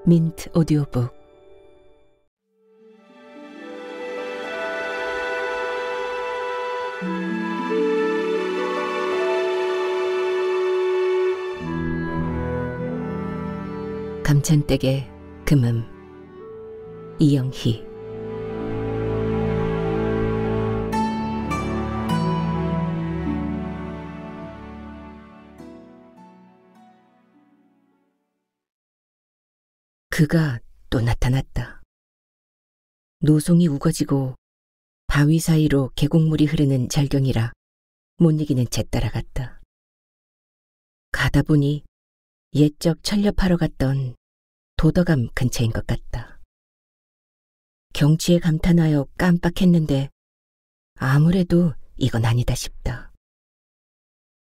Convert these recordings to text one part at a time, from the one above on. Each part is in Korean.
민트 오디오북. 감찬댁의 금음. 이영희. 그가 또 나타났다. 노송이 우거지고 바위 사이로 계곡물이 흐르는 절경이라 못 이기는 채 따라갔다. 가다 보니 옛적 철렵하러 갔던 도덕암 근처인 것 같다. 경치에 감탄하여 깜빡했는데 아무래도 이건 아니다 싶다.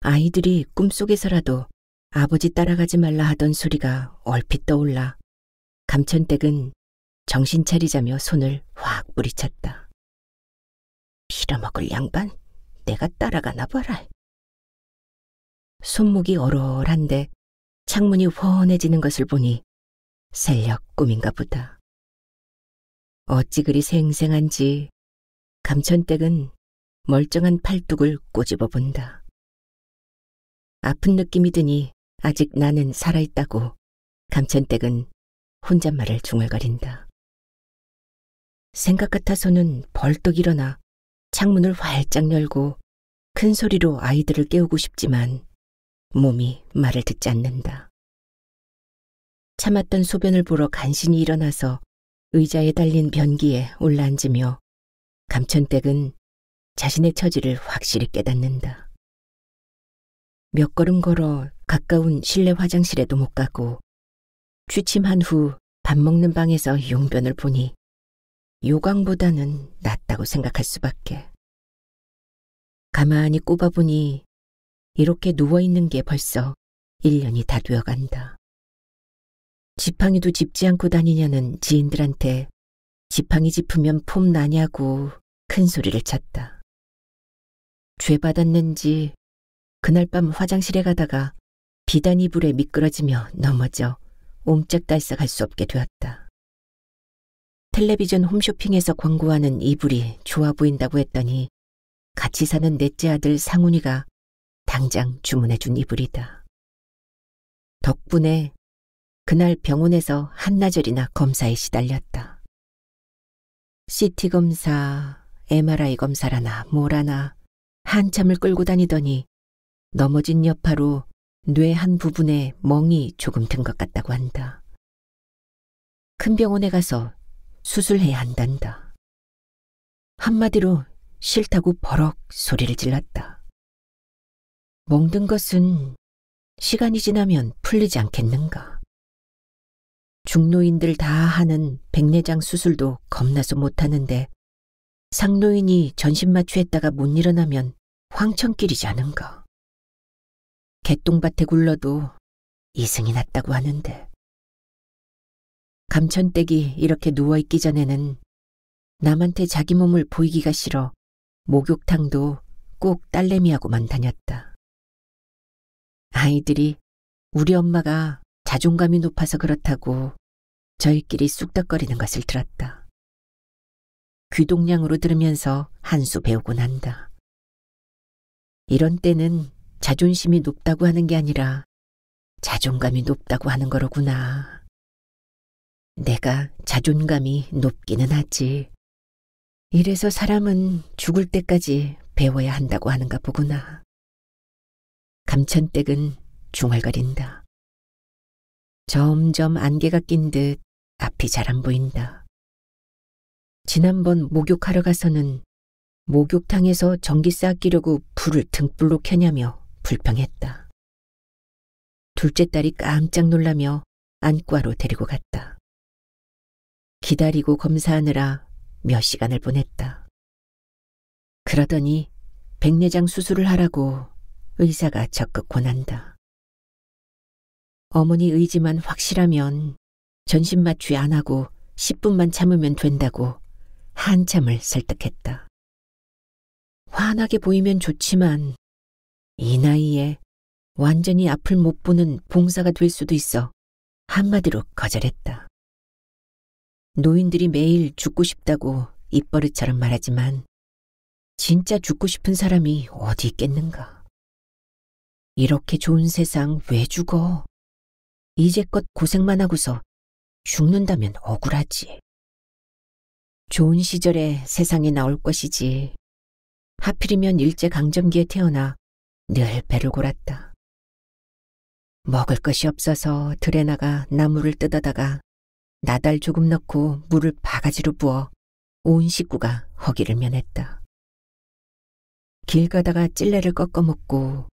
아이들이 꿈속에서라도 아버지 따라가지 말라 하던 소리가 얼핏 떠올라 감천댁은 정신 차리자며 손을 확 뿌리쳤다. 빌어먹을 양반, 내가 따라가나 봐라. 손목이 얼얼한데 창문이 훤해지는 것을 보니 새벽 꿈인가 보다. 어찌 그리 생생한지 감천댁은 멀쩡한 팔뚝을 꼬집어 본다. 아픈 느낌이 드니 아직 나는 살아있다고 감천댁은 혼잣말을 중얼거린다. 생각 같아서는 벌떡 일어나 창문을 활짝 열고 큰 소리로 아이들을 깨우고 싶지만 몸이 말을 듣지 않는다. 참았던 소변을 보러 간신히 일어나서 의자에 달린 변기에 올라앉으며 감천댁은 자신의 처지를 확실히 깨닫는다. 몇 걸음 걸어 가까운 실내 화장실에도 못 가고 취침한 후 밥 먹는 방에서 용변을 보니 요강보다는 낫다고 생각할 수밖에. 가만히 꼽아보니 이렇게 누워있는 게 벌써 1년이 다 되어간다. 지팡이도 짚지 않고 다니냐는 지인들한테 지팡이 짚으면 폼 나냐고 큰 소리를 쳤다. 죄 받았는지 그날 밤 화장실에 가다가 비단 이불에 미끄러지며 넘어져 옴짝달싹할 수 없게 되었다. 텔레비전 홈쇼핑에서 광고하는 이불이 좋아 보인다고 했더니 같이 사는 넷째 아들 상훈이가 당장 주문해준 이불이다. 덕분에 그날 병원에서 한나절이나 검사에 시달렸다. CT 검사, MRI 검사라나 뭐라나 한참을 끌고 다니더니 넘어진 여파로 뇌 한 부분에 멍이 조금 든 것 같다고 한다. 큰 병원에 가서 수술해야 한단다. 한마디로 싫다고 버럭 소리를 질렀다. 멍든 것은 시간이 지나면 풀리지 않겠는가. 중노인들 다 하는 백내장 수술도 겁나서 못하는데 상노인이 전신마취했다가 못 일어나면 황천길이지 않은가. 개똥밭에 굴러도 이승이 났다고 하는데. 감천댁이 이렇게 누워있기 전에는 남한테 자기 몸을 보이기가 싫어 목욕탕도 꼭 딸내미하고만 다녔다. 아이들이 우리 엄마가 자존감이 높아서 그렇다고 저희끼리 쑥덕거리는 것을 들었다. 귀동냥으로 들으면서 한 수 배우곤 한다. 이런 때는 자존심이 높다고 하는 게 아니라 자존감이 높다고 하는 거로구나. 내가 자존감이 높기는 하지. 이래서 사람은 죽을 때까지 배워야 한다고 하는가 보구나. 감천댁은 중얼거린다. 점점 안개가 낀 듯 앞이 잘 안 보인다. 지난번 목욕하러 가서는 목욕탕에서 전기세 아끼려고 불을 등불로 켜냐며 불평했다. 둘째 딸이 깜짝 놀라며 안과로 데리고 갔다. 기다리고 검사하느라 몇 시간을 보냈다. 그러더니 백내장 수술을 하라고 의사가 적극 권한다. 어머니 의지만 확실하면 전신마취 안 하고 10분만 참으면 된다고 한참을 설득했다. 환하게 보이면 좋지만 이 나이에 완전히 앞을 못 보는 봉사가 될 수도 있어 한마디로 거절했다. 노인들이 매일 죽고 싶다고 입버릇처럼 말하지만 진짜 죽고 싶은 사람이 어디 있겠는가. 이렇게 좋은 세상 왜 죽어? 이제껏 고생만 하고서 죽는다면 억울하지. 좋은 시절에 세상에 나올 것이지. 하필이면 일제강점기에 태어나 늘 배를 골았다. 먹을 것이 없어서 들에 나가 나무를 뜯어다가 나달 조금 넣고 물을 바가지로 부어 온 식구가 허기를 면했다. 길 가다가 찔레를 꺾어 먹고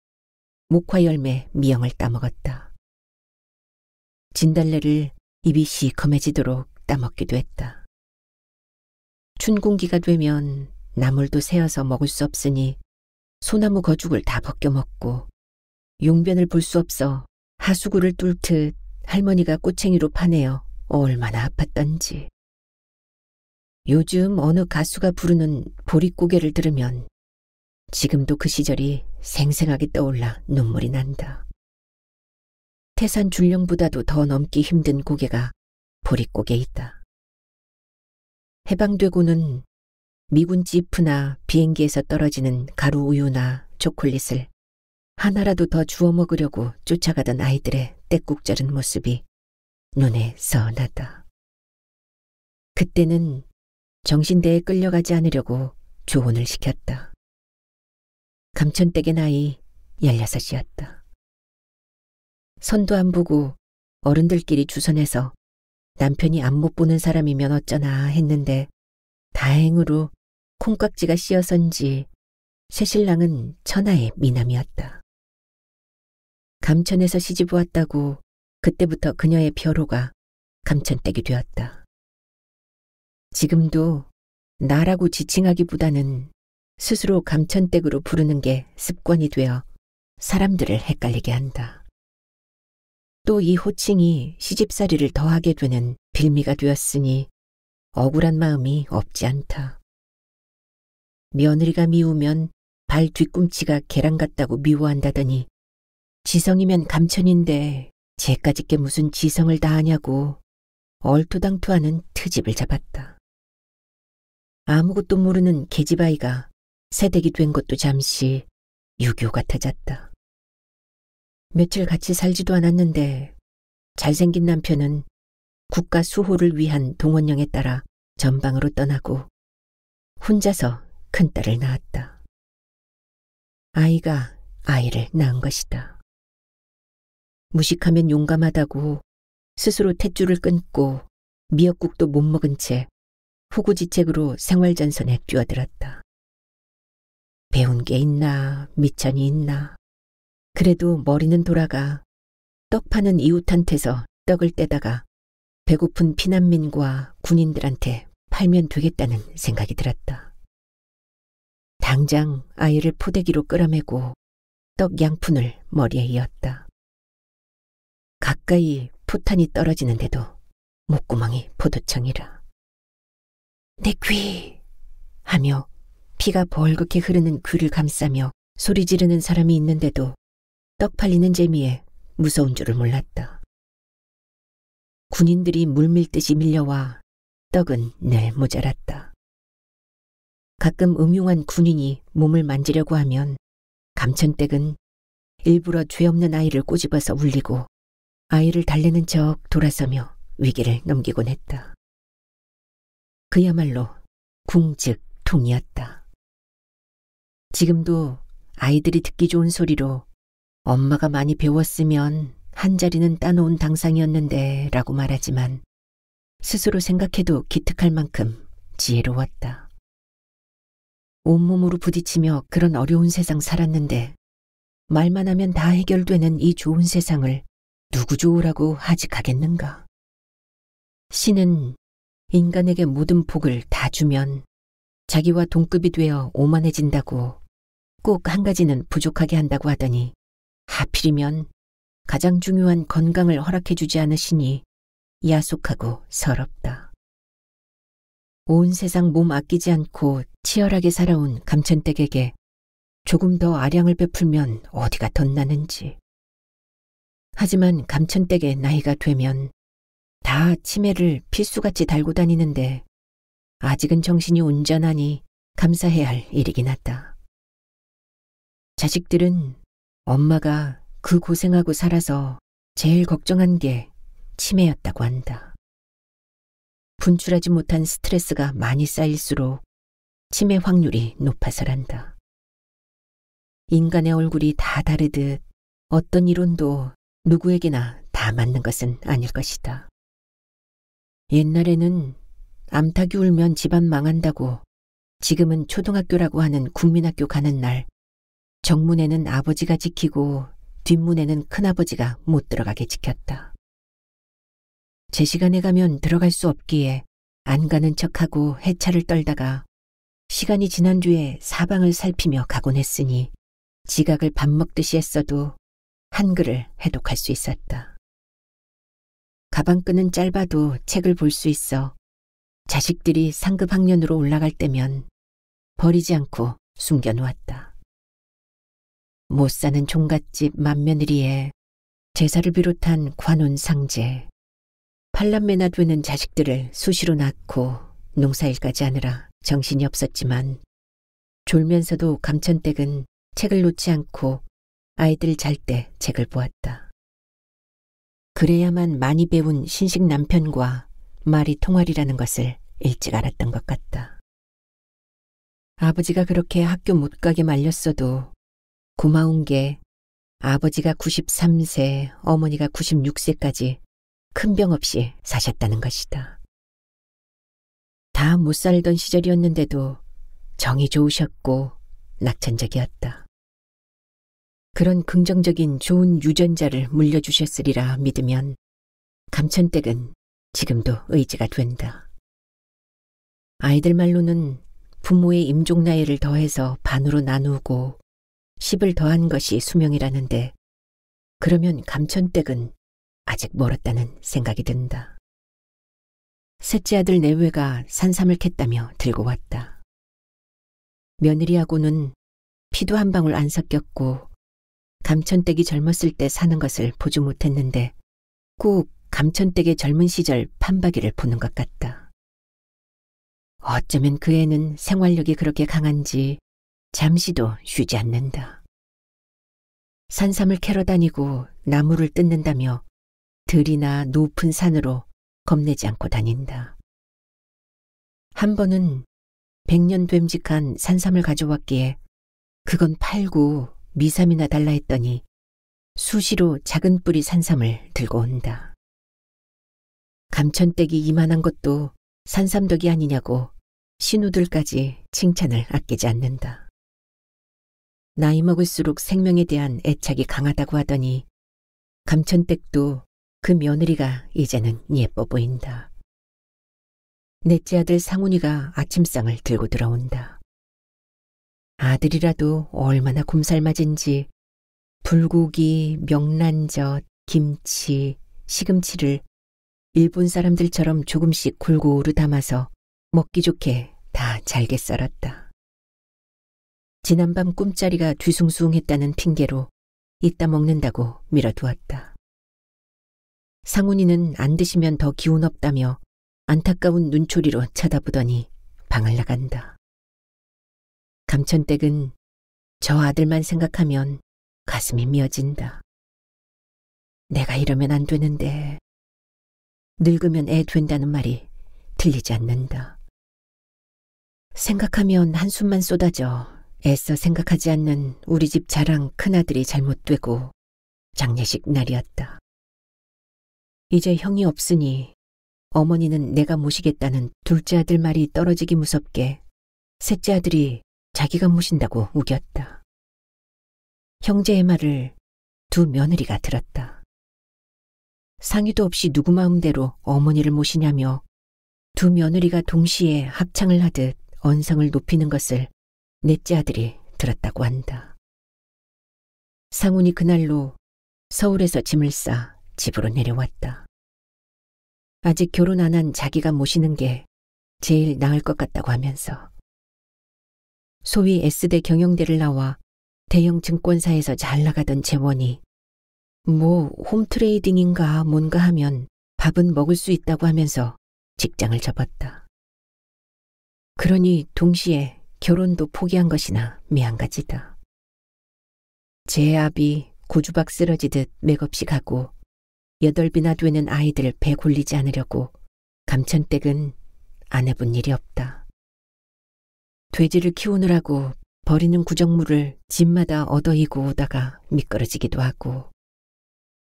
목화 열매 미영을 따먹었다. 진달래를 입이 시커매지도록 따먹기도 했다. 춘궁기가 되면 나물도 새어서 먹을 수 없으니 소나무 거죽을 다 벗겨 먹고 용변을 볼 수 없어 하수구를 뚫듯 할머니가 꼬챙이로 파내어 얼마나 아팠던지. 요즘 어느 가수가 부르는 보릿고개를 들으면 지금도 그 시절이 생생하게 떠올라 눈물이 난다. 태산 줄령보다도 더 넘기 힘든 고개가 보릿고개에 있다. 해방되고는 미군 지프나 비행기에서 떨어지는 가루 우유나 초콜릿을 하나라도 더 주워 먹으려고 쫓아가던 아이들의 떼꾹 절은 모습이 눈에 선하다. 그때는 정신대에 끌려가지 않으려고 조언을 시켰다. 감천댁의 나이 16이었다. 선도 안 보고 어른들끼리 주선해서 남편이 안 못 보는 사람이면 어쩌나 했는데 다행으로 콩깍지가 씌어선지 새신랑은 천하의 미남이었다. 감천에서 시집 왔다고 그때부터 그녀의 벼로가 감천댁이 되었다. 지금도 나라고 지칭하기보다는 스스로 감천댁으로 부르는 게 습관이 되어 사람들을 헷갈리게 한다. 또 이 호칭이 시집살이를 더하게 되는 빌미가 되었으니 억울한 마음이 없지 않다. 며느리가 미우면 발 뒤꿈치가 계란 같다고 미워한다더니 지성이면 감천인데 쟤까짓 게 무슨 지성을 다하냐고 얼토당토하는 트집을 잡았다. 아무것도 모르는 계집아이가 새댁이 된 것도 잠시 유교 같아졌다. 며칠 같이 살지도 않았는데 잘생긴 남편은 국가 수호를 위한 동원령에 따라 전방으로 떠나고 혼자서 큰딸을 낳았다. 아이가 아이를 낳은 것이다. 무식하면 용감하다고 스스로 탯줄을 끊고 미역국도 못 먹은 채 후구지책으로 생활전선에 뛰어들었다. 배운 게 있나 미천이 있나. 그래도 머리는 돌아가 떡 파는 이웃한테서 떡을 떼다가 배고픈 피난민과 군인들한테 팔면 되겠다는 생각이 들었다. 당장 아이를 포대기로 끌어매고 떡 양푼을 머리에 이었다. 가까이 포탄이 떨어지는데도 목구멍이 포도청이라. 내 귀! 하며 피가 벌겋게 흐르는 귀를 감싸며 소리 지르는 사람이 있는데도 떡 팔리는 재미에 무서운 줄을 몰랐다. 군인들이 물밀듯이 밀려와 떡은 늘 모자랐다. 가끔 음흉한 군인이 몸을 만지려고 하면 감천댁은 일부러 죄 없는 아이를 꼬집어서 울리고 아이를 달래는 척 돌아서며 위기를 넘기곤 했다. 그야말로 궁즉통이었다. 지금도 아이들이 듣기 좋은 소리로 엄마가 많이 배웠으면 한 자리는 따놓은 당상이었는데 라고 말하지만 스스로 생각해도 기특할 만큼 지혜로웠다. 온몸으로 부딪히며 그런 어려운 세상 살았는데 말만 하면 다 해결되는 이 좋은 세상을 누구 좋으라고 하직하겠는가. 신은 인간에게 모든 복을 다 주면 자기와 동급이 되어 오만해진다고 꼭 한 가지는 부족하게 한다고 하더니 하필이면 가장 중요한 건강을 허락해주지 않으시니 야속하고 서럽다. 온 세상 몸 아끼지 않고 치열하게 살아온 감천댁에게 조금 더 아량을 베풀면 어디가 덧나는지. 하지만 감천댁의 나이가 되면 다 치매를 필수같이 달고 다니는데 아직은 정신이 온전하니 감사해야 할 일이긴 하다. 자식들은 엄마가 그 고생하고 살아서 제일 걱정한 게 치매였다고 한다. 분출하지 못한 스트레스가 많이 쌓일수록 치매 확률이 높아서란다. 인간의 얼굴이 다 다르듯 어떤 이론도 누구에게나 다 맞는 것은 아닐 것이다. 옛날에는 암탉이 울면 집안 망한다고 지금은 초등학교라고 하는 국민학교 가는 날 정문에는 아버지가 지키고 뒷문에는 큰아버지가 못 들어가게 지켰다. 제 시간에 가면 들어갈 수 없기에 안 가는 척하고 해차를 떨다가 시간이 지난 뒤에 사방을 살피며 가곤 했으니 지각을 밥 먹듯이 했어도 한글을 해독할 수 있었다. 가방끈은 짧아도 책을 볼 수 있어 자식들이 상급 학년으로 올라갈 때면 버리지 않고 숨겨놓았다. 못 사는 종갓집 맏며느리에 제사를 비롯한 관혼 상제, 팔남매나 되는 자식들을 수시로 낳고 농사일까지 하느라 정신이 없었지만 졸면서도 감천댁은 책을 놓지 않고 아이들 잘 때 책을 보았다. 그래야만 많이 배운 신식 남편과 말이 통하리라는 것을 일찍 알았던 것 같다. 아버지가 그렇게 학교 못 가게 말렸어도 고마운 게 아버지가 93세, 어머니가 96세까지 큰 병 없이 사셨다는 것이다. 다 못 살던 시절이었는데도 정이 좋으셨고 낙천적이었다. 그런 긍정적인 좋은 유전자를 물려주셨으리라 믿으면 감천댁은 지금도 의지가 된다. 아이들 말로는 부모의 임종 나이를 더해서 반으로 나누고 10을 더한 것이 수명이라는데 그러면 감천댁은 아직 멀었다는 생각이 든다. 셋째 아들 내외가 산삼을 캤다며 들고 왔다. 며느리하고는 피도 한 방울 안 섞였고 감천댁이 젊었을 때 사는 것을 보지 못했는데 꼭 감천댁의 젊은 시절 판박이를 보는 것 같다. 어쩌면 그 애는 생활력이 그렇게 강한지 잠시도 쉬지 않는다. 산삼을 캐러 다니고 나무를 뜯는다며 들이나 높은 산으로 겁내지 않고 다닌다. 한 번은 100년 됨직한 산삼을 가져왔기에 그건 팔고 미삼이나 달라 했더니 수시로 작은 뿌리 산삼을 들고 온다. 감천댁이 이만한 것도 산삼덕이 아니냐고 신우들까지 칭찬을 아끼지 않는다. 나이 먹을수록 생명에 대한 애착이 강하다고 하더니 감천댁도 그 며느리가 이제는 예뻐 보인다. 넷째 아들 상훈이가 아침상을 들고 들어온다. 아들이라도 얼마나 곰살맞은지 불고기, 명란젓, 김치, 시금치를 일본 사람들처럼 조금씩 골고루 담아서 먹기 좋게 다 잘게 썰었다. 지난밤 꿈자리가 뒤숭숭했다는 핑계로 이따 먹는다고 밀어두었다. 상훈이는 안 드시면 더 기운 없다며 안타까운 눈초리로 쳐다보더니 방을 나간다. 감천댁은 저 아들만 생각하면 가슴이 미어진다. 내가 이러면 안 되는데 늙으면 애 된다는 말이 들리지 않는다. 생각하면 한숨만 쏟아져 애써 생각하지 않는 우리 집 자랑 큰아들이 잘못되고 장례식 날이었다. 이제 형이 없으니 어머니는 내가 모시겠다는 둘째 아들 말이 떨어지기 무섭게 셋째 아들이 자기가 모신다고 우겼다. 형제의 말을 두 며느리가 들었다. 상의도 없이 누구 마음대로 어머니를 모시냐며 두 며느리가 동시에 합창을 하듯 언성을 높이는 것을 넷째 아들이 들었다고 한다. 상훈이 그날로 서울에서 짐을 싸 집으로 내려왔다. 아직 결혼 안 한 자기가 모시는 게 제일 나을 것 같다고 하면서 소위 S대 경영대를 나와 대형 증권사에서 잘 나가던 재원이 뭐 홈트레이딩인가 뭔가 하면 밥은 먹을 수 있다고 하면서 직장을 접었다. 그러니 동시에 결혼도 포기한 것이나 미안가지다. 제압이 고주박 쓰러지듯 맥없이 가고 8이나 되는 아이들 배 굴리지 않으려고 감천댁은 안 해본 일이 없다. 돼지를 키우느라고 버리는 구정물을 집마다 얻어이고 오다가 미끄러지기도 하고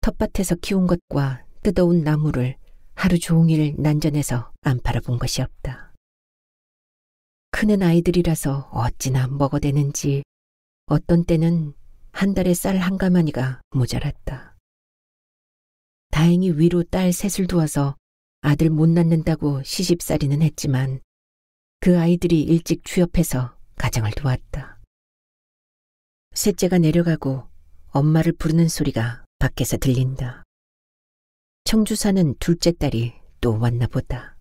텃밭에서 키운 것과 뜯어온 나무를 하루 종일 난전해서 안 팔아본 것이 없다. 크는 아이들이라서 어찌나 먹어대는지 어떤 때는 한 달에 쌀 한 가마니가 모자랐다. 다행히 위로 딸 셋을 두어서 아들 못 낳는다고 시집살이는 했지만 그 아이들이 일찍 취업해서 가정을 도왔다. 셋째가 내려가고 엄마를 부르는 소리가 밖에서 들린다. 청주 사는 둘째 딸이 또 왔나 보다.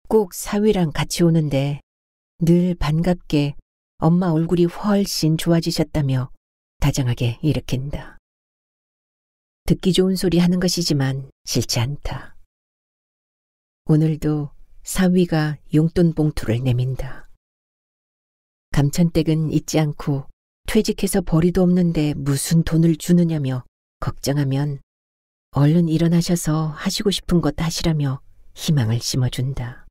꼭 사위랑 같이 오는데 늘 반갑게 엄마 얼굴이 훨씬 좋아지셨다며 다정하게 일으킨다. 듣기 좋은 소리 하는 것이지만 싫지 않다. 오늘도 사위가 용돈 봉투를 내민다. 감천댁은 잊지 않고 퇴직해서 벌이도 없는데 무슨 돈을 주느냐며 걱정하면 얼른 일어나셔서 하시고 싶은 것 하시라며 희망을 심어준다.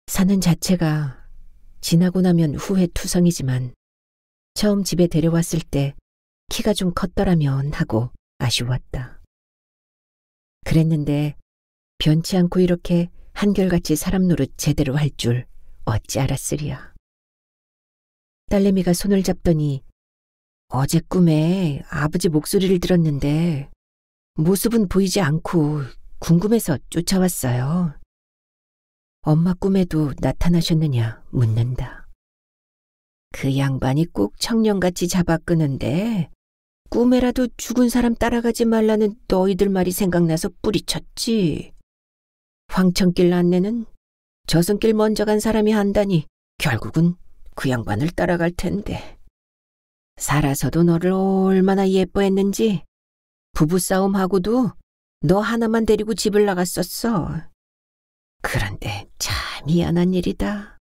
사는 자체가 지나고 나면 후회 투성이지만 처음 집에 데려왔을 때 키가 좀 컸더라면 하고 아쉬웠다. 그랬는데 변치 않고 이렇게 한결같이 사람 노릇 제대로 할 줄 어찌 알았으리야. 딸내미가 손을 잡더니 어제 꿈에 아버지 목소리를 들었는데 모습은 보이지 않고 궁금해서 쫓아왔어요. 엄마 꿈에도 나타나셨느냐 묻는다. 그 양반이 꼭 청년같이 잡아 끄는데 꿈에라도 죽은 사람 따라가지 말라는 너희들 말이 생각나서 뿌리쳤지. 황천길 안내는 저승길 먼저 간 사람이 한다니 결국은 그 양반을 따라갈 텐데. 살아서도 너를 얼마나 예뻐했는지 부부싸움하고도 너 하나만 데리고 집을 나갔었어. 그런데 참 미안한 일이다.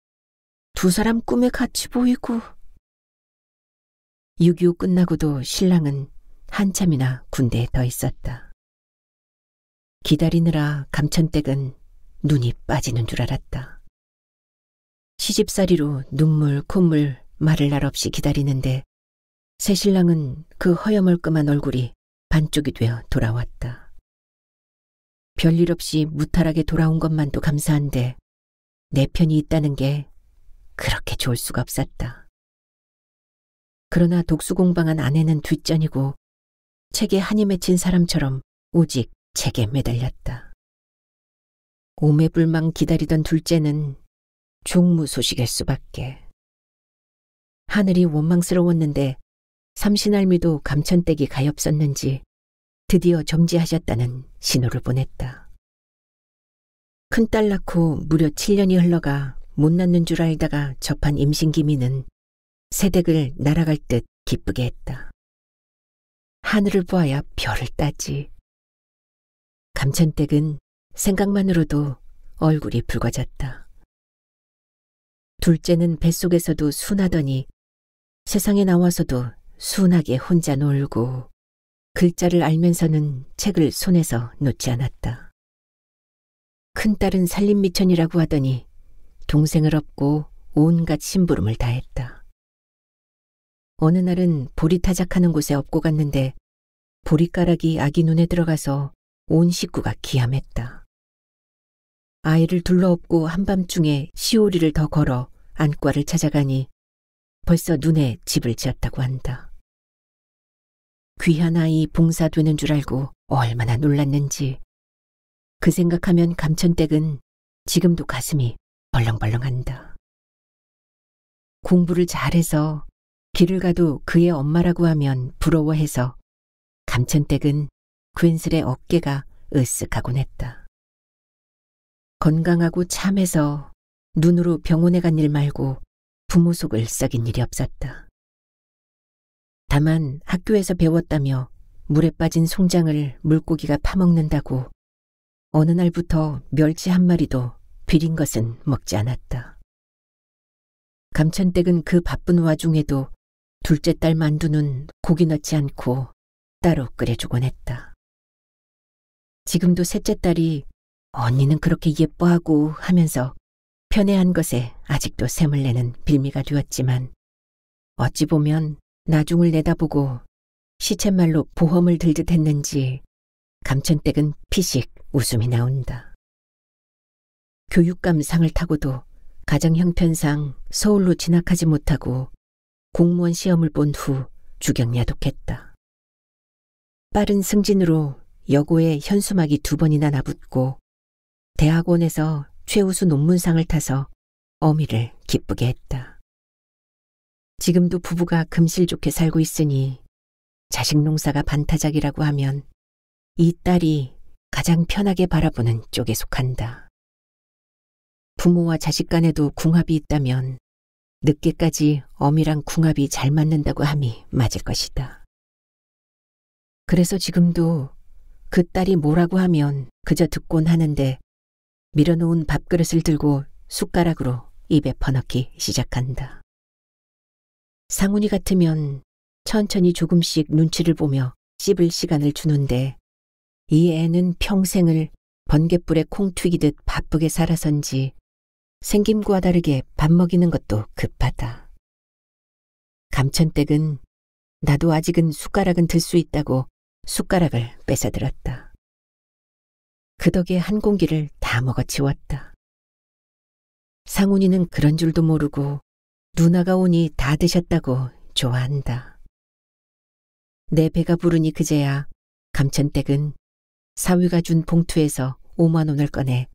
두 사람 꿈에 같이 보이고. 6.25 끝나고도 신랑은 한참이나 군대에 더 있었다. 기다리느라 감천댁은 눈이 빠지는 줄 알았다. 시집살이로 눈물 콧물 말을 날 없이 기다리는데 새신랑은 그 허여멀끔한 얼굴이 반쪽이 되어 돌아왔다. 별일 없이 무탈하게 돌아온 것만도 감사한데 내 편이 있다는 게 그렇게 좋을 수가 없었다. 그러나 독수공방한 아내는 뒷전이고 책에 한이 맺힌 사람처럼 오직 책에 매달렸다. 오매불망 기다리던 둘째는 종무 소식일 수밖에. 하늘이 원망스러웠는데 삼신할미도 감천댁이 가엾었는지 드디어 점지하셨다는 신호를 보냈다. 큰딸 낳고 무려 7년이 흘러가 못 낳는 줄 알다가 접한 임신기미는 새댁을 날아갈 듯 기쁘게 했다. 하늘을 보아야 별을 따지. 감천댁은 생각만으로도 얼굴이 붉어졌다. 둘째는 뱃속에서도 순하더니 세상에 나와서도 순하게 혼자 놀고 글자를 알면서는 책을 손에서 놓지 않았다. 큰딸은 살림미천이라고 하더니 동생을 업고 온갖 심부름을 다했다. 어느 날은 보리타작하는 곳에 업고 갔는데 보리가락이 아기 눈에 들어가서 온 식구가 기함했다. 아이를 둘러업고 한밤중에 시오리를 더 걸어 안과를 찾아가니 벌써 눈에 집을 지었다고 한다. 귀한 아이 봉사되는 줄 알고 얼마나 놀랐는지 그 생각하면 감천댁은 지금도 가슴이 벌렁벌렁한다. 공부를 잘해서 길을 가도 그의 엄마라고 하면 부러워해서 감천댁은 괜스레 어깨가 으쓱하곤 했다. 건강하고 참해서 눈으로 병원에 간 일 말고 부모 속을 썩인 일이 없었다. 다만 학교에서 배웠다며 물에 빠진 송장을 물고기가 파먹는다고 어느 날부터 멸치 한 마리도 비린 것은 먹지 않았다. 감천댁은 그 바쁜 와중에도 둘째 딸 만두는 고기 넣지 않고 따로 끓여주곤 했다. 지금도 셋째 딸이 언니는 그렇게 예뻐하고 하면서 편애한 것에 아직도 샘을 내는 빌미가 되었지만 어찌 보면 나중을 내다보고 시쳇말로 보험을 들듯 했는지 감천댁은 피식 웃음이 나온다. 교육감 상을 타고도 가정 형편상 서울로 진학하지 못하고 공무원 시험을 본 후 주경야독했다. 빠른 승진으로 여고에 현수막이 2번이나 나붙고 대학원에서 최우수 논문상을 타서 어미를 기쁘게 했다. 지금도 부부가 금실 좋게 살고 있으니 자식 농사가 반타작이라고 하면 이 딸이 가장 편하게 바라보는 쪽에 속한다. 부모와 자식 간에도 궁합이 있다면 늦게까지 어미랑 궁합이 잘 맞는다고 함이 맞을 것이다. 그래서 지금도 그 딸이 뭐라고 하면 그저 듣곤 하는데 밀어놓은 밥그릇을 들고 숟가락으로 입에 퍼넣기 시작한다. 상훈이 같으면 천천히 조금씩 눈치를 보며 씹을 시간을 주는데 이 애는 평생을 번갯불에 콩 튀기듯 바쁘게 살아선지 생김과 다르게 밥 먹이는 것도 급하다. 감천댁은 나도 아직은 숟가락은 들 수 있다고 숟가락을 뺏어들었다. 그 덕에 한 공기를 다 먹어치웠다. 상훈이는 그런 줄도 모르고 누나가 오니 다 드셨다고 좋아한다. 내 배가 부르니 그제야 감천댁은 사위가 준 봉투에서 5만 원을 꺼내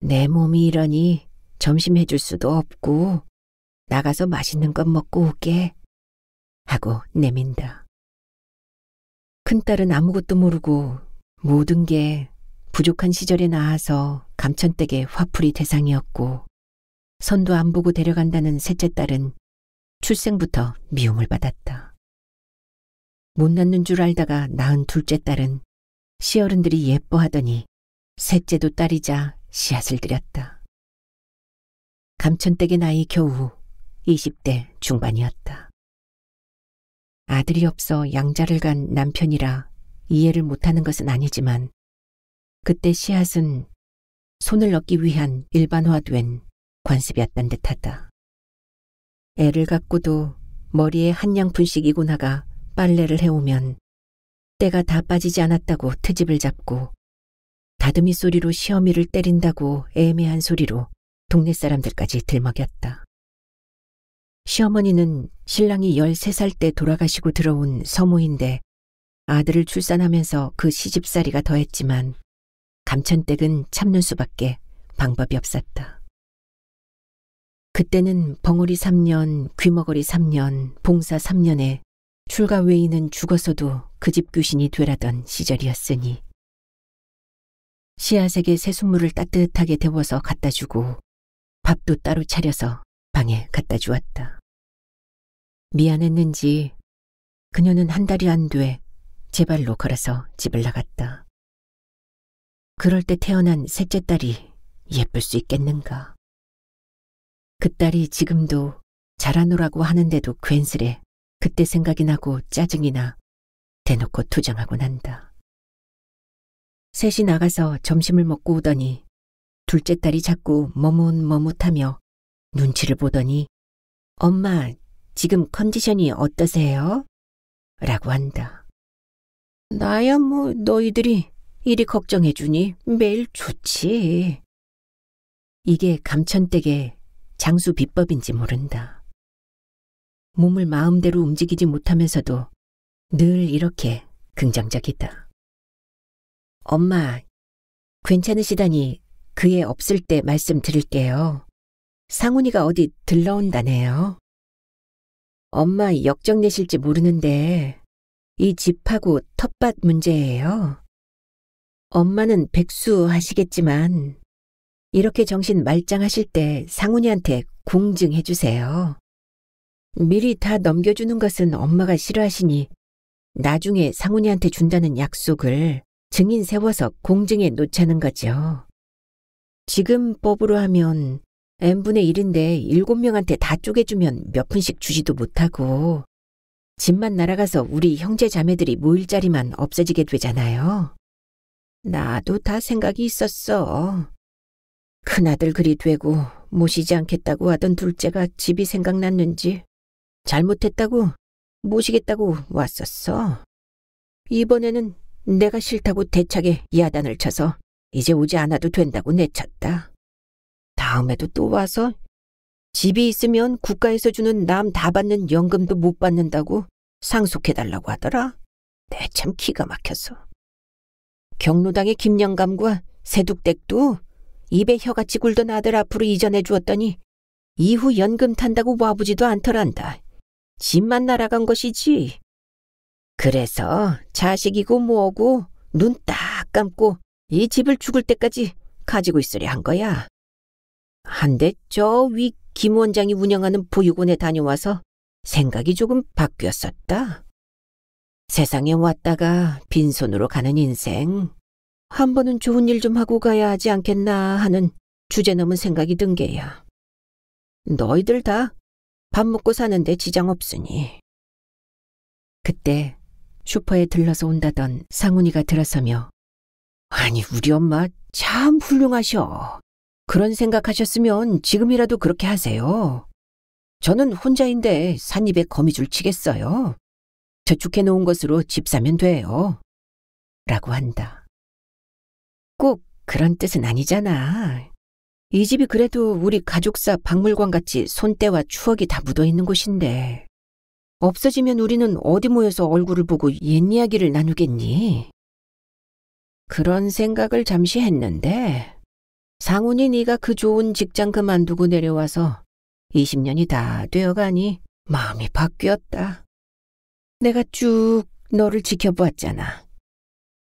내 몸이 이러니 점심 해줄 수도 없고 나가서 맛있는 것 먹고 올게 하고 내민다. 큰딸은 아무것도 모르고 모든 게 부족한 시절에 낳아서 감천댁의 화풀이 대상이었고 선도 안 보고 데려간다는 셋째 딸은 출생부터 미움을 받았다. 못 낳는 줄 알다가 낳은 둘째 딸은 시어른들이 예뻐하더니 셋째도 딸이자 씨앗을 들였다. 감천댁의 나이 겨우 20대 중반이었다. 아들이 없어 양자를 간 남편이라 이해를 못하는 것은 아니지만 그때 씨앗은 손을 얻기 위한 일반화된 관습이었단 듯하다. 애를 갖고도 머리에 한 양푼씩 이고 나가 빨래를 해오면 때가 다 빠지지 않았다고 트집을 잡고 다듬이 소리로 시어미를 때린다고 애매한 소리로 동네 사람들까지 들먹였다. 시어머니는 신랑이 13살 때 돌아가시고 들어온 서모인데 아들을 출산하면서 그 시집살이가 더했지만 감천댁은 참는 수밖에 방법이 없었다. 그때는 벙어리 3년, 귀머거리 3년, 봉사 3년에 출가 외인은 죽었어도 그 집 귀신이 되라던 시절이었으니 씨앗에게 새순물을 따뜻하게 데워서 갖다 주고 밥도 따로 차려서 방에 갖다 주었다. 미안했는지 그녀는 한 달이 안 돼 제 발로 걸어서 집을 나갔다. 그럴 때 태어난 셋째 딸이 예쁠 수 있겠는가. 그 딸이 지금도 자라노라고 하는데도 괜스레 그때 생각이 나고 짜증이 나 대놓고 투정하곤 한다. 셋이 나가서 점심을 먹고 오더니 둘째 딸이 자꾸 머뭇머뭇하며 눈치를 보더니 엄마 지금 컨디션이 어떠세요? 라고 한다. 나야 뭐 너희들이 이리 걱정해주니 매일 좋지. 이게 감천댁의 장수 비법인지 모른다. 몸을 마음대로 움직이지 못하면서도 늘 이렇게 긍정적이다. 엄마, 괜찮으시다니 그 애 없을 때 말씀드릴게요. 상훈이가 어디 들러온다네요. 엄마 역정 내실지 모르는데 이 집하고 텃밭 문제예요. 엄마는 백수 하시겠지만 이렇게 정신 말짱하실 때 상훈이한테 공증해 주세요. 미리 다 넘겨주는 것은 엄마가 싫어하시니 나중에 상훈이한테 준다는 약속을 증인 세워서 공증해 놓자는 거죠. 지금 법으로 하면 n분의 1인데 7명한테 다 쪼개주면 몇 푼씩 주지도 못하고 집만 날아가서 우리 형제 자매들이 모일 자리만 없어지게 되잖아요. 나도 다 생각이 있었어. 큰아들 그리 되고 모시지 않겠다고 하던 둘째가 집이 생각났는지 잘못했다고 모시겠다고 왔었어. 이번에는 내가 싫다고 대차게 야단을 쳐서 이제 오지 않아도 된다고 내쳤다. 다음에도 또 와서 집이 있으면 국가에서 주는 남 다 받는 연금도 못 받는다고 상속해달라고 하더라. 내 참 기가 막혀서. 경로당의 김영감과 새둑댁도 입에 혀같이 굴던 아들 앞으로 이전해 주었더니 이후 연금 탄다고 와보지도 않더란다. 집만 날아간 것이지. 그래서 자식이고 뭐고 눈 딱 감고 이 집을 죽을 때까지 가지고 있으려 한 거야. 한데 저 위 김 원장이 운영하는 보육원에 다녀와서 생각이 조금 바뀌었었다. 세상에 왔다가 빈손으로 가는 인생, 한 번은 좋은 일 좀 하고 가야 하지 않겠나 하는 주제넘은 생각이 든 게야. 너희들 다 밥 먹고 사는데 지장 없으니. 그때 슈퍼에 들러서 온다던 상훈이가 들어서며 아니 우리 엄마 참 훌륭하셔. 그런 생각하셨으면 지금이라도 그렇게 하세요. 저는 혼자인데 삿입에 거미줄 치겠어요. 저축해 놓은 것으로 집 사면 돼요. 라고 한다. 꼭 그런 뜻은 아니잖아. 이 집이 그래도 우리 가족사 박물관같이 손때와 추억이 다 묻어있는 곳인데 없어지면 우리는 어디 모여서 얼굴을 보고 옛 이야기를 나누겠니? 그런 생각을 잠시 했는데 상훈이 네가 그 좋은 직장 그만두고 내려와서 20년이 다 되어가니 마음이 바뀌었다. 내가 쭉 너를 지켜보았잖아.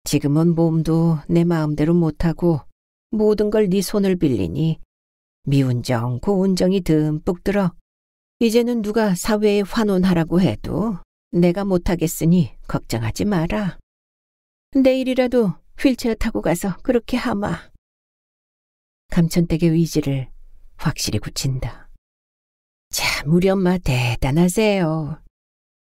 지금은 몸도 내 마음대로 못하고 모든 걸 네 손을 빌리니 미운정 고운정이 듬뿍 들어 이제는 누가 사회에 환원하라고 해도 내가 못하겠으니 걱정하지 마라. 내일이라도 휠체어 타고 가서 그렇게 하마. 감천댁의 의지를 확실히 굳힌다. 참 우리 엄마 대단하세요.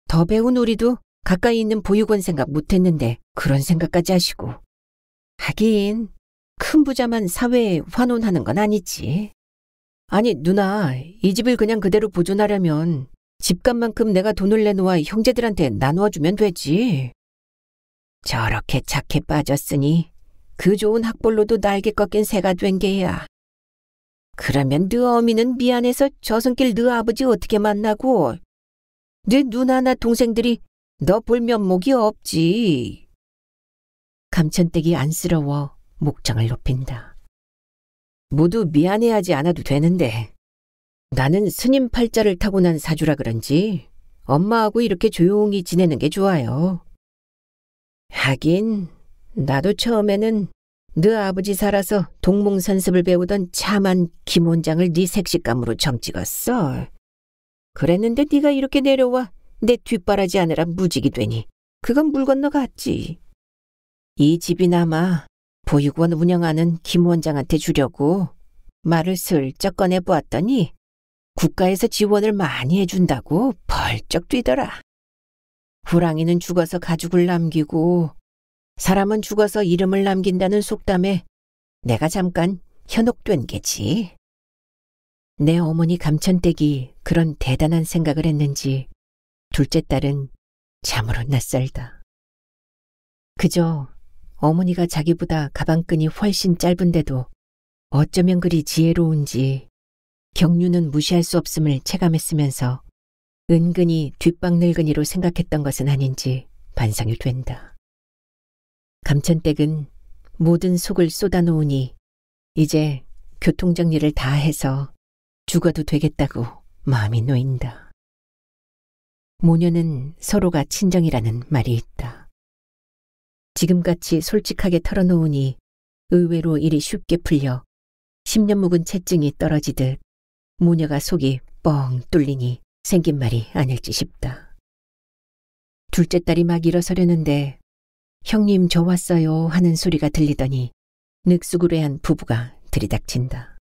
더 배운 우리도 가까이 있는 보육원 생각 못했는데 그런 생각까지 하시고. 하긴 큰 부자만 사회에 환원하는 건 아니지. 아니 누나, 이 집을 그냥 그대로 보존하려면 집값만큼 내가 돈을 내놓아 형제들한테 나누어주면 되지. 저렇게 착해 빠졌으니 그 좋은 학벌로도 날개 꺾인 새가 된 게야. 그러면 너 어미는 미안해서 저승길 너 아버지 어떻게 만나고 너 누나나 동생들이 너 볼 면목이 없지. 감천댁이 안쓰러워 목청을 높인다. 모두 미안해하지 않아도 되는데 나는 스님 팔자를 타고난 사주라 그런지 엄마하고 이렇게 조용히 지내는 게 좋아요. 하긴 나도 처음에는 너 아버지 살아서 동몽선습을 배우던 참한 김 원장을 네 색식감으로 점찍었어. 그랬는데 네가 이렇게 내려와 내 뒷바라지 하느라 무직이 되니 그건 물 건너갔지. 이 집이나마 보육원 운영하는 김 원장한테 주려고 말을 슬쩍 꺼내보았더니 국가에서 지원을 많이 해준다고 벌쩍 뛰더라. 호랑이는 죽어서 가죽을 남기고 사람은 죽어서 이름을 남긴다는 속담에 내가 잠깐 현혹된 게지. 내 어머니 감천댁이 그런 대단한 생각을 했는지 둘째 딸은 참으로 낯설다. 그저 어머니가 자기보다 가방끈이 훨씬 짧은데도 어쩌면 그리 지혜로운지 경륜은 무시할 수 없음을 체감했으면서 은근히 뒷방 늙은이로 생각했던 것은 아닌지 반성이 된다. 감천댁은 모든 속을 쏟아놓으니 이제 교통정리를 다 해서 죽어도 되겠다고 마음이 놓인다. 모녀는 서로가 친정이라는 말이 있다. 지금같이 솔직하게 털어놓으니 의외로 일이 쉽게 풀려 10년 묵은 채증이 떨어지듯 모녀가 속이 뻥 뚫리니 생긴 말이 아닐지 싶다. 둘째 딸이 막 일어서려는데 형님 저 왔어요 하는 소리가 들리더니 늑수구레한 부부가 들이닥친다.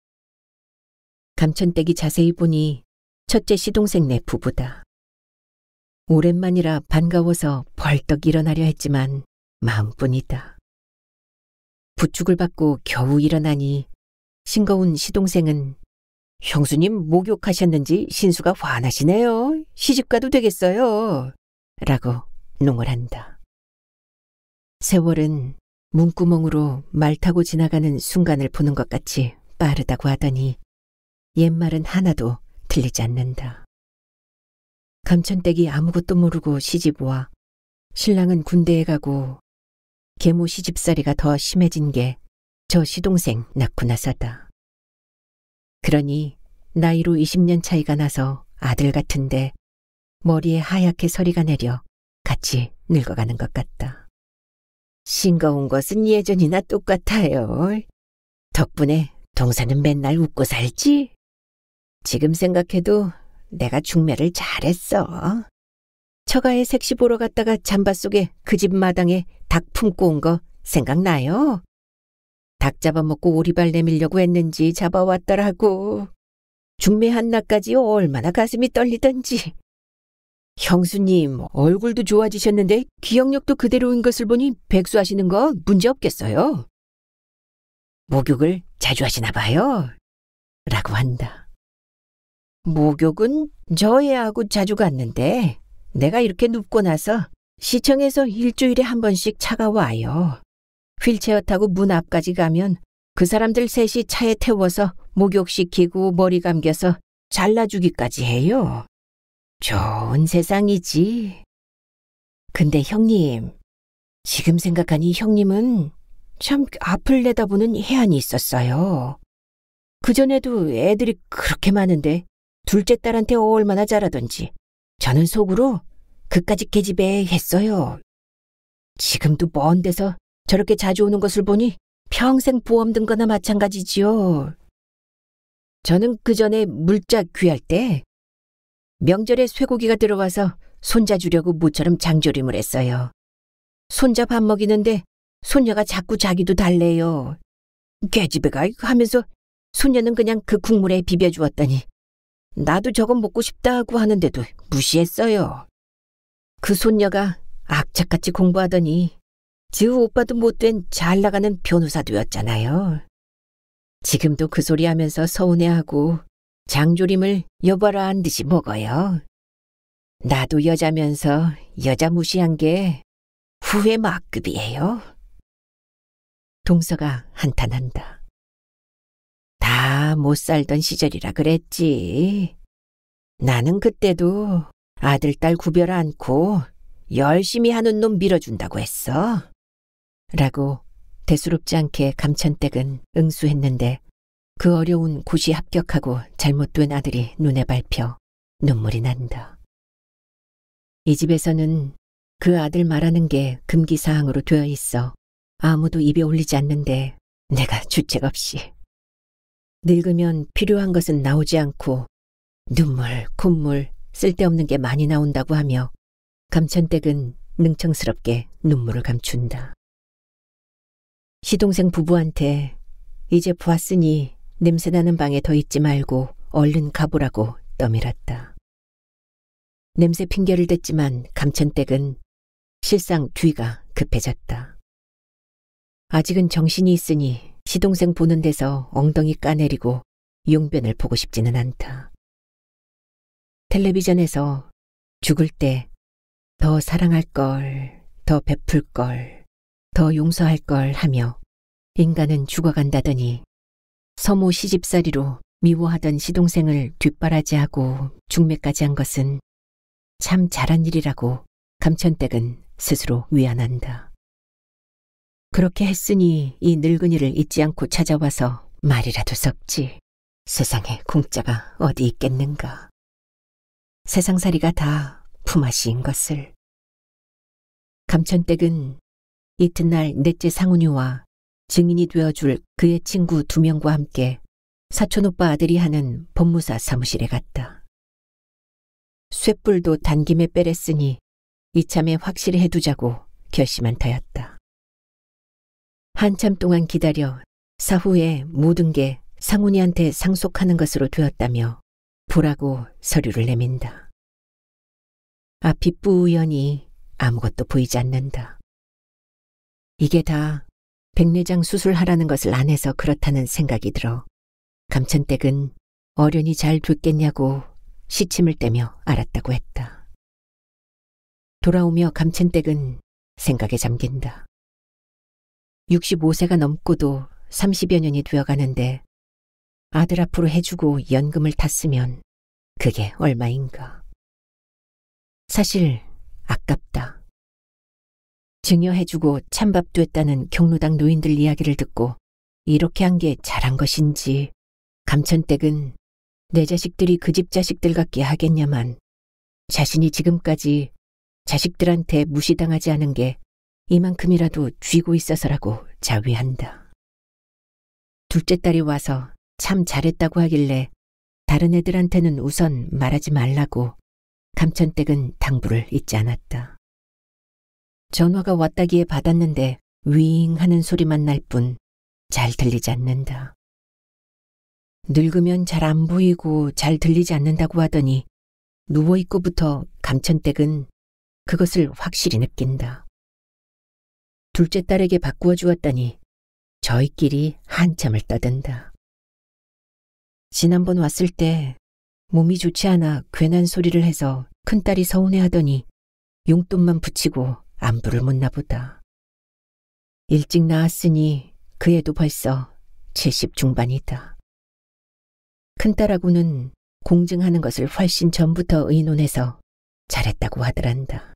감천댁이 자세히 보니 첫째 시동생네 부부다. 오랜만이라 반가워서 벌떡 일어나려 했지만 마음뿐이다. 부축을 받고 겨우 일어나니 싱거운 시동생은 형수님 목욕하셨는지 신수가 화나시네요. 시집가도 되겠어요. 라고 농을 한다. 세월은 문구멍으로 말 타고 지나가는 순간을 보는 것 같이 빠르다고 하더니 옛말은 하나도 들리지 않는다. 감천댁이 아무것도 모르고 시집와 신랑은 군대에 가고 계모 시집살이가 더 심해진 게 저 시동생 낳고 나서다. 그러니 나이로 20년 차이가 나서 아들 같은데 머리에 하얗게 서리가 내려 같이 늙어가는 것 같다. 싱거운 것은 예전이나 똑같아요. 덕분에 동서는 맨날 웃고 살지? 지금 생각해도 내가 중매를 잘했어. 처가에 색시 보러 갔다가 잠바 속에 그 집 마당에 닭 품고 온 거 생각나요? 닭 잡아먹고 오리발 내밀려고 했는지 잡아왔더라고. 중매 한낮까지 얼마나 가슴이 떨리던지. 형수님 얼굴도 좋아지셨는데 기억력도 그대로인 것을 보니 백수하시는 거 문제 없겠어요. 목욕을 자주 하시나 봐요. 라고 한다. 목욕은 저 애하고 자주 갔는데 내가 이렇게 눕고 나서 시청에서 일주일에 한 번씩 차가 와요. 휠체어 타고 문 앞까지 가면 그 사람들 셋이 차에 태워서 목욕시키고 머리 감겨서 잘라주기까지 해요. 좋은 세상이지. 근데 형님, 지금 생각하니 형님은 참 앞을 내다보는 해안이 있었어요. 그전에도 애들이 그렇게 많은데 둘째 딸한테 얼마나 잘하던지 저는 속으로 그까짓 계집애 했어요. 지금도 먼 데서 저렇게 자주 오는 것을 보니 평생 보험 든 거나 마찬가지지요. 저는 그전에 물자 귀할 때 명절에 쇠고기가 들어와서 손자 주려고 모처럼 장조림을 했어요. 손자 밥 먹이는데 손녀가 자꾸 자기도 달래요. 계집애가 하면서 손녀는 그냥 그 국물에 비벼주었더니 나도 저거 먹고 싶다고 하는데도 무시했어요. 그 손녀가 악착같이 공부하더니 지 오빠도 못된 잘나가는 변호사 되었잖아요. 지금도 그 소리 하면서 서운해하고 장조림을 여봐라한 듯이 먹어요. 나도 여자면서 여자 무시한 게 후회 막급이에요. 동서가 한탄한다. 다 못 살던 시절이라 그랬지. 나는 그때도 아들, 딸 구별 않고 열심히 하는 놈 밀어준다고 했어. 라고 대수롭지 않게 감천댁은 응수했는데 그 어려운 고시 합격하고 잘못된 아들이 눈에 밟혀 눈물이 난다. 이 집에서는 그 아들 말하는 게 금기사항으로 되어 있어 아무도 입에 올리지 않는데 내가 주책 없이. 늙으면 필요한 것은 나오지 않고 눈물, 콧물, 쓸데없는 게 많이 나온다고 하며 감천댁은 능청스럽게 눈물을 감춘다. 시동생 부부한테 이제 보았으니 냄새나는 방에 더 있지 말고 얼른 가보라고 떠밀었다. 냄새 핑계를 댔지만 감천댁은 실상 뒤가 급해졌다. 아직은 정신이 있으니 시동생 보는 데서 엉덩이 까내리고 용변을 보고 싶지는 않다. 텔레비전에서 죽을 때 더 사랑할 걸, 더 베풀 걸, 더 용서할 걸 하며 인간은 죽어간다더니 서모 시집살이로 미워하던 시동생을 뒷바라지하고 중매까지 한 것은 참 잘한 일이라고 감천댁은 스스로 위안한다. 그렇게 했으니 이 늙은이를 잊지 않고 찾아와서 말이라도 섞지. 세상에 공짜가 어디 있겠는가. 세상살이가 다 품앗이인 것을. 감천댁은 이튿날 넷째 상훈이와 증인이 되어줄 그의 친구 2명과 함께 사촌오빠 아들이 하는 법무사 사무실에 갔다. 쇳불도 단김에 빼랬으니 이참에 확실히 해두자고 결심한 터였다. 한참 동안 기다려 사후에 모든 게 상훈이한테 상속하는 것으로 되었다며 보라고 서류를 내민다. 앞이 뿌연히 아무것도 보이지 않는다. 이게 다 백내장 수술하라는 것을 안 해서 그렇다는 생각이 들어 감천댁은 어련히 잘 됐겠냐고 시침을 떼며 알았다고 했다. 돌아오며 감천댁은 생각에 잠긴다. 65세가 넘고도 30여 년이 되어가는데 아들 앞으로 해주고 연금을 탔으면 그게 얼마인가. 사실 아깝다. 증여해주고 찬밥 됐다는 경로당 노인들 이야기를 듣고 이렇게 한 게 잘한 것인지 감천댁은 내 자식들이 그 집 자식들 같게 하겠냐만 자신이 지금까지 자식들한테 무시당하지 않은 게 이만큼이라도 쥐고 있어서라고 자위한다. 둘째 딸이 와서 참 잘했다고 하길래 다른 애들한테는 우선 말하지 말라고 감천댁은 당부를 잊지 않았다. 전화가 왔다기에 받았는데 윙 하는 소리만 날 뿐 잘 들리지 않는다. 늙으면 잘 안 보이고 잘 들리지 않는다고 하더니 누워있고부터 감천댁은 그것을 확실히 느낀다. 둘째 딸에게 바꾸어 주었다니 저희끼리 한참을 떠든다. 지난번 왔을 때 몸이 좋지 않아 괜한 소리를 해서 큰딸이 서운해하더니 용돈만 붙이고 안부를 묻나 보다. 일찍 나았으니 그 애도 벌써 70 중반이다. 큰딸하고는 공증하는 것을 훨씬 전부터 의논해서 잘했다고 하더란다.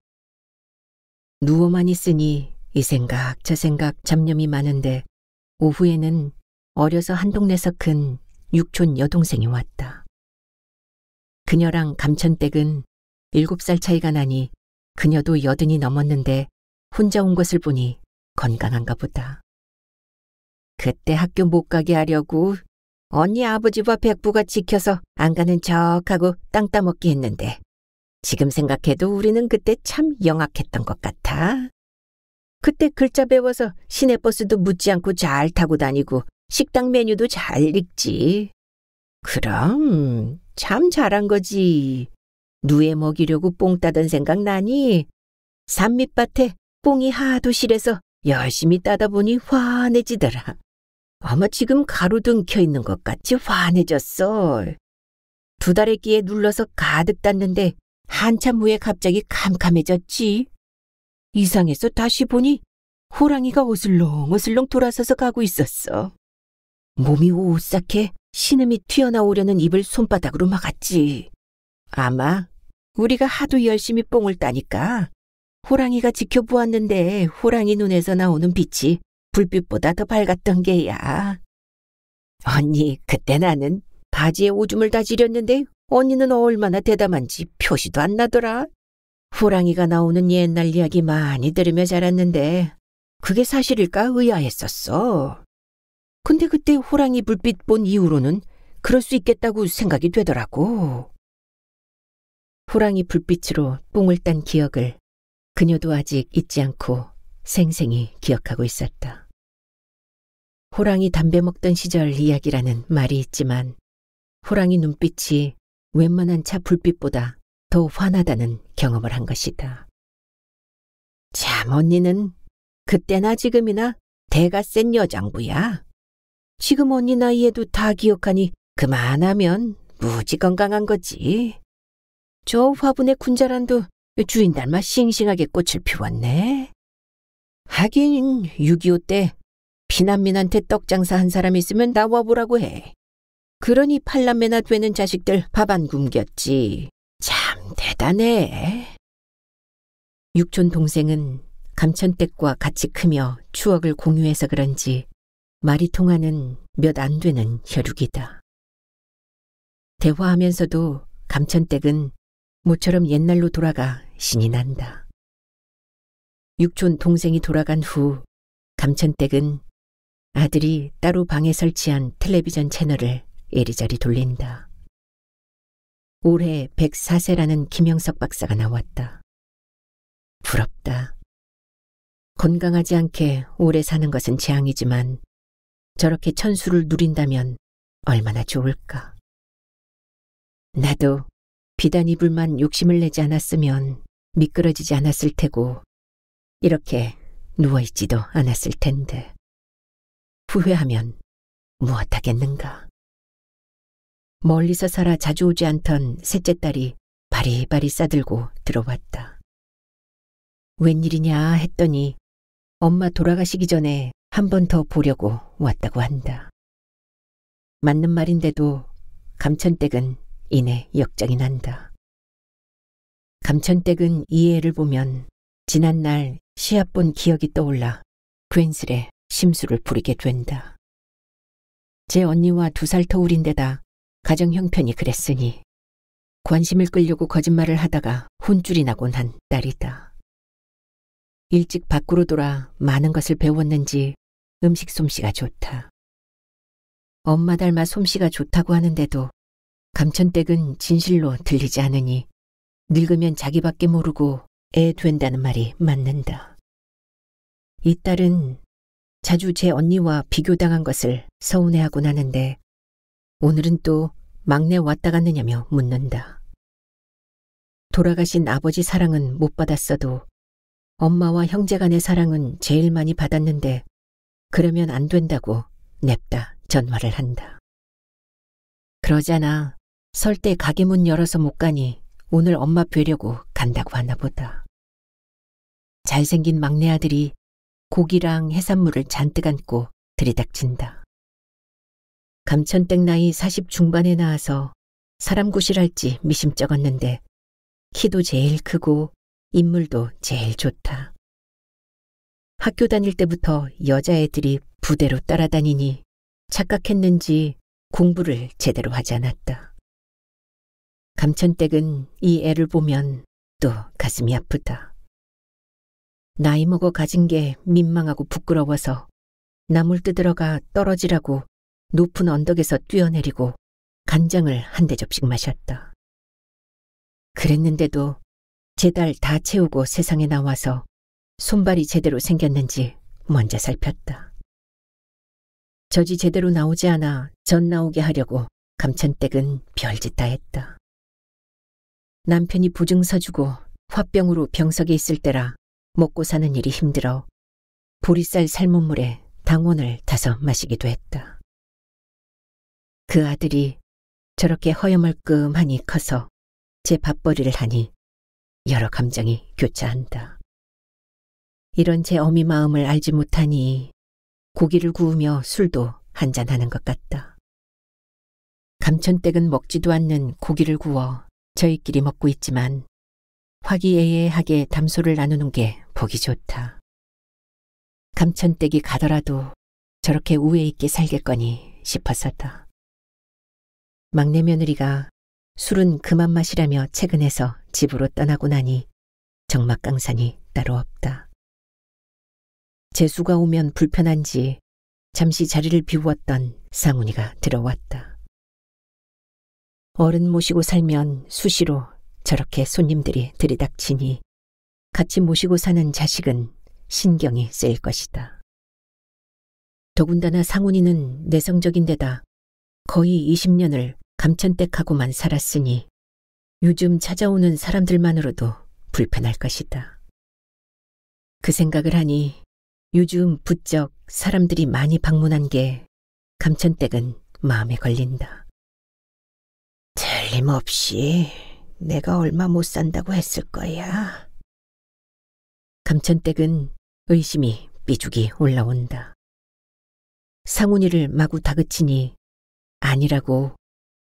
누워만 있으니 이 생각 저 생각 잡념이 많은데 오후에는 어려서 한 동네서 큰 육촌 여동생이 왔다. 그녀랑 감천댁은 7살 차이가 나니 그녀도 80이 넘었는데 혼자 온 것을 보니 건강한가 보다. 그때 학교 못 가게 하려고 언니 아버지와 백부가 지켜서 안 가는 척하고 땅 따먹기 했는데 지금 생각해도 우리는 그때 참 영악했던 것 같아. 그때 글자 배워서 시내버스도 묻지 않고 잘 타고 다니고 식당 메뉴도 잘 읽지. 그럼 참 잘한 거지. 누에 먹이려고 뽕 따던 생각 나니? 산밑밭에 뽕이 하도 실해서 열심히 따다 보니 환해지더라. 아마 지금 가로등 켜있는 것 같이 환해졌어. 2달의 끼에 눌러서 가득 땄는데 한참 후에 갑자기 캄캄해졌지. 이상해서 다시 보니 호랑이가 어슬렁어슬렁 돌아서서 가고 있었어. 몸이 오싹해 신음이 튀어나오려는 입을 손바닥으로 막았지. 아마 우리가 하도 열심히 뽕을 따니까 호랑이가 지켜보았는데 호랑이 눈에서 나오는 빛이 불빛보다 더 밝았던 게야. 언니, 그때 나는 바지에 오줌을 다 지렸는데 언니는 얼마나 대담한지 표시도 안 나더라. 호랑이가 나오는 옛날 이야기 많이 들으며 자랐는데 그게 사실일까 의아했었어. 근데 그때 호랑이 불빛 본 이후로는 그럴 수 있겠다고 생각이 되더라고. 호랑이 불빛으로 뽕을 딴 기억을 그녀도 아직 잊지 않고 생생히 기억하고 있었다. 호랑이 담배 먹던 시절 이야기라는 말이 있지만 호랑이 눈빛이 웬만한 차 불빛보다 더 환하다는 경험을 한 것이다. 참 언니는 그때나 지금이나 대가 센 여장부야. 지금 언니 나이에도 다 기억하니 그만하면 무지 건강한 거지. 저 화분의 군자란도 주인 닮아 싱싱하게 꽃을 피웠네. 하긴 6.25 때 피난민한테 떡장사 한 사람 있으면 나와보라고 해. 그러니 8남매나 되는 자식들 밥 안 굶겼지. 참 대단해. 육촌 동생은 감천댁과 같이 크며 추억을 공유해서 그런지 말이 통하는 몇 안 되는 혈육이다. 대화하면서도 감천댁은 모처럼 옛날로 돌아가 신이 난다. 육촌 동생이 돌아간 후 감천댁은 아들이 따로 방에 설치한 텔레비전 채널을 이리저리 돌린다. 올해 104세라는 김영석 박사가 나왔다. 부럽다. 건강하지 않게 오래 사는 것은 재앙이지만 저렇게 천수를 누린다면 얼마나 좋을까. 나도 비단 이불만 욕심을 내지 않았으면 미끄러지지 않았을 테고 이렇게 누워있지도 않았을 텐데 후회하면 무엇하겠는가. 멀리서 살아 자주 오지 않던 셋째 딸이 바리바리 싸들고 들어왔다. 웬일이냐 했더니 엄마 돌아가시기 전에 한 번 더 보려고 왔다고 한다. 맞는 말인데도 감천댁은 이내 역정이 난다. 감천댁은 이 애를 보면 지난날 시합 본 기억이 떠올라 괜스레 심술을 부리게 된다. 제 언니와 2살 터울인데다 가정 형편이 그랬으니 관심을 끌려고 거짓말을 하다가 혼쭐이 나곤 한 딸이다. 일찍 밖으로 돌아 많은 것을 배웠는지 음식 솜씨가 좋다. 엄마 닮아 솜씨가 좋다고 하는데도 감천댁은 진실로 들리지 않으니 늙으면 자기밖에 모르고 애 된다는 말이 맞는다. 이 딸은 자주 제 언니와 비교당한 것을 서운해하곤 하는데 오늘은 또 막내 왔다 갔느냐며 묻는다. 돌아가신 아버지 사랑은 못 받았어도 엄마와 형제 간의 사랑은 제일 많이 받았는데 그러면 안 된다고 냅다 전화를 한다. 그러잖아. 설 때 가게 문 열어서 못 가니 오늘 엄마 뵈려고 간다고 하나 보다. 잘생긴 막내 아들이 고기랑 해산물을 잔뜩 안고 들이닥친다. 감천댁 나이 40 중반에 나와서 사람 구실할지 미심쩍었는데 키도 제일 크고 인물도 제일 좋다. 학교 다닐 때부터 여자애들이 부대로 따라다니니 착각했는지 공부를 제대로 하지 않았다. 감천댁은 이 애를 보면 또 가슴이 아프다. 나이 먹어 가진 게 민망하고 부끄러워서 나물 뜯으러가 떨어지라고 높은 언덕에서 뛰어내리고 간장을 한 대접씩 마셨다. 그랬는데도 제 딸 다 채우고 세상에 나와서 손발이 제대로 생겼는지 먼저 살폈다. 젖이 제대로 나오지 않아 젖 나오게 하려고 감천댁은 별짓 다 했다. 남편이 보증서 주고 화병으로 병석에 있을 때라 먹고 사는 일이 힘들어 보리쌀 삶은 물에 당원을 타서 마시기도 했다. 그 아들이 저렇게 허여멀끔하니 커서 제 밥벌이를 하니 여러 감정이 교차한다. 이런 제 어미 마음을 알지 못하니 고기를 구우며 술도 한잔하는 것 같다. 감천댁은 먹지도 않는 고기를 구워 저희끼리 먹고 있지만 화기애애하게 담소를 나누는 게 보기 좋다. 감천댁이 가더라도 저렇게 우애 있게 살겠거니 싶어서다. 막내 며느리가 술은 그만 마시라며 퇴근해서 집으로 떠나고 나니 적막강산이 따로 없다. 재수가 오면 불편한지 잠시 자리를 비우었던 상훈이가 들어왔다. 어른 모시고 살면 수시로 저렇게 손님들이 들이닥치니 같이 모시고 사는 자식은 신경이 쓰일 것이다. 더군다나 상훈이는 내성적인데다 거의 20년을 감천댁하고만 살았으니 요즘 찾아오는 사람들만으로도 불편할 것이다. 그 생각을 하니 요즘 부쩍 사람들이 많이 방문한 게 감천댁은 마음에 걸린다. 틀림없이 내가 얼마 못 산다고 했을 거야. 감천댁은 의심이 삐죽이 올라온다. 상훈이를 마구 다그치니 아니라고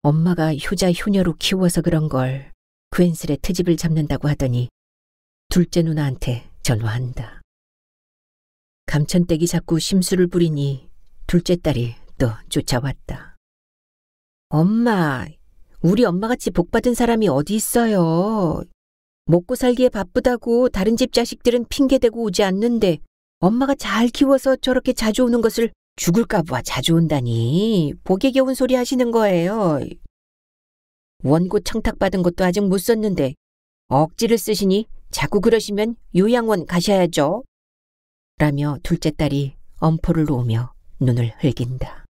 엄마가 효자 효녀로 키워서 그런 걸 괜스레 트집을 잡는다고 하더니 둘째 누나한테 전화한다. 감천댁이 자꾸 심술을 부리니 둘째 딸이 또 쫓아왔다. 엄마, 우리 엄마같이 복받은 사람이 어디 있어요. 먹고 살기에 바쁘다고 다른 집 자식들은 핑계대고 오지 않는데 엄마가 잘 키워서 저렇게 자주 오는 것을 죽을까 봐 자주 온다니 복에 겨운 소리 하시는 거예요. 원고 청탁받은 것도 아직 못 썼는데 억지를 쓰시니 자꾸 그러시면 요양원 가셔야죠. 라며 둘째 딸이 엄포를 놓으며 눈을 흘긴다.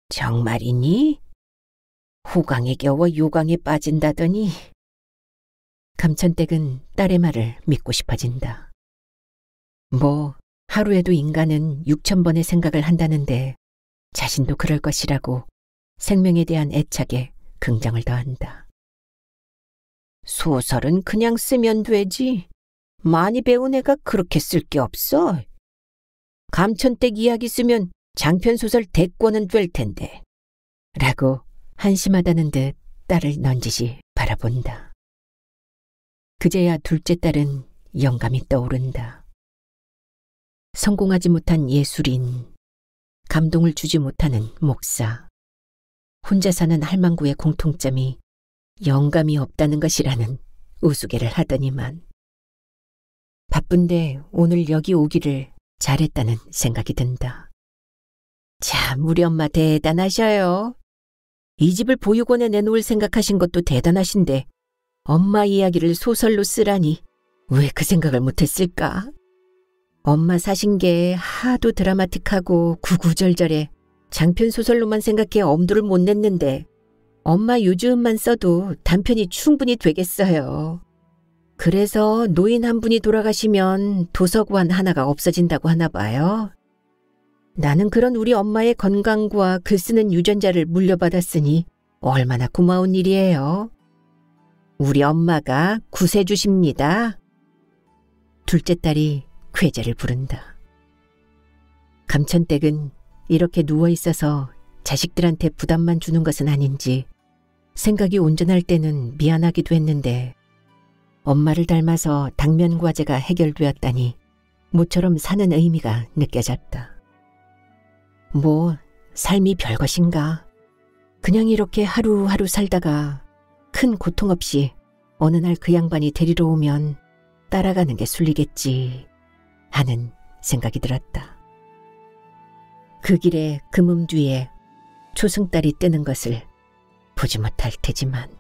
정말이니? 호강에 겨워 요강에 빠진다더니. 감천댁은 딸의 말을 믿고 싶어진다. 뭐 하루에도 인간은 6,000번의 생각을 한다는데 자신도 그럴 것이라고 생명에 대한 애착에 긍정을 더한다. 소설은 그냥 쓰면 되지. 많이 배운 애가 그렇게 쓸 게 없어. 감천댁 이야기 쓰면 장편소설 대권은 될 텐데. 라고 한심하다는 듯 딸을 넌지시 바라본다. 그제야 둘째 딸은 영감이 떠오른다. 성공하지 못한 예술인, 감동을 주지 못하는 목사, 혼자 사는 할망구의 공통점이 영감이 없다는 것이라는 우스개를 하더니만 바쁜데 오늘 여기 오기를 잘했다는 생각이 든다. 참 우리 엄마 대단하셔요. 이 집을 보육원에 내놓을 생각하신 것도 대단하신데 엄마 이야기를 소설로 쓰라니 왜 그 생각을 못했을까? 엄마 사신 게 하도 드라마틱하고 구구절절해 장편 소설로만 생각해 엄두를 못 냈는데 엄마 요즘만 써도 단편이 충분히 되겠어요. 그래서 노인 한 분이 돌아가시면 도서관 하나가 없어진다고 하나 봐요. 나는 그런 우리 엄마의 건강과 글 쓰는 유전자를 물려받았으니 얼마나 고마운 일이에요. 우리 엄마가 구세주십니다. 둘째 딸이 쾌재를 부른다. 감천댁은 이렇게 누워있어서 자식들한테 부담만 주는 것은 아닌지 생각이 온전할 때는 미안하기도 했는데 엄마를 닮아서 당면 과제가 해결되었다니 모처럼 사는 의미가 느껴졌다. 뭐 삶이 별것인가. 그냥 이렇게 하루하루 살다가 큰 고통 없이 어느 날 그 양반이 데리러 오면 따라가는 게 순리겠지 하는 생각이 들었다. 그 길에 금음 뒤에 초승달이 뜨는 것을 보지 못할 테지만